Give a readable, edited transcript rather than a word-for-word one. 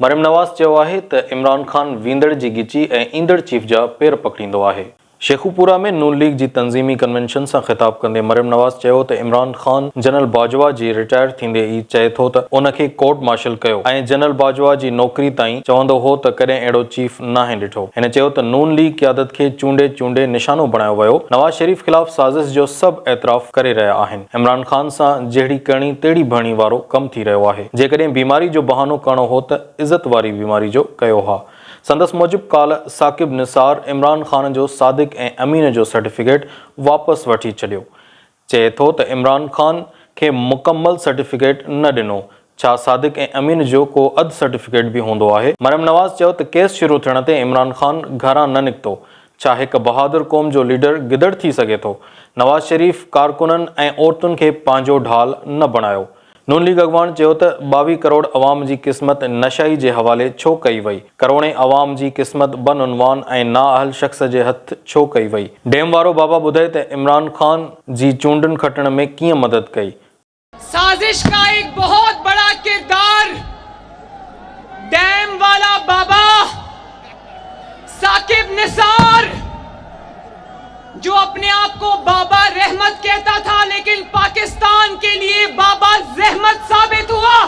मरियम नवाज़ चयो आहे त इमरान ख़ान वींदड़ जी गिची ऐं ईंदड़ चीफ जा पेर पकड़ींदो आहे। शेखुपुरा में नून लीग जी तंज़ीमी कन्वेंशन सां ख़िताब कंदे मरियम नवाज़ चयो त इमरान ख़ान जनरल बाजवा जी रिटायर थींदे ई चए थो त उनखे कोर्ट मार्शल कयो ऐं जनरल बाजवा जी नौकरी ताईं चवंदो हो त कॾहिं अहिड़ो चीफ नाहे ॾिठो। हिन चयो त नून लीग क़यादत खे चूंडे चूंडे निशानो बणायो वियो। नवाज़ शरीफ़ ख़िलाफ़ साज़िश जो सभु एतराफ़ करे रहिया आहिनि। इमरान ख़ान सां जहिड़ी करणी तहिड़ी भरणी वारो कमु थी रहियो आहे। जेकॾहिं बीमारी जो बहानो करणो हो त इज़त वारी बीमारी जो कयो हा। संदसि मूजिबि काल्ह साकिब निसार इमरान ख़ान जो सादिक ऐं अमीन जो सर्टिफिकेट वापसि वठी छॾियो। चए थो त इमरान ख़ान खे मुकमल सर्टिफिकेट न ॾिनो। छा सादिक ऐं अमीन जो को अधु सर्टिफिकेट बि हूंदो आहे? मरियम नवाज़ चयो त केस शुरू थियण ते इमरान ख़ान घरां न निकितो। छा हिकु बहादुर क़ौम जो लीडर गिदड़ थी सघे थो? नवाज़ शरीफ़ कारकुननि ऐं औरतुनि खे पंहिंजो ढाल न बणायो। नून लीग अॻवान चयो त 22 करोड़ अवाम जी क़िस्मत नशाई जे हवाले छो कई वई? करोड़ें अवाम जी क़िस्मत बदउनवान ऐं नाअहल शख़्स जे हथ छो कई वई? डेम वारो बाबा ॿुधाए त इमरान ख़ान जी चूंडनि खटण में कीअं मदद कई। साजिश का एक बहुत बड़ा किरदार डैम वाला बाबा साकिब निसार, जो अपने आप को बाबा रहमत कहता था, लेकिन पाकिस्तान के लिए बाबा ज़हमत साबित हुआ।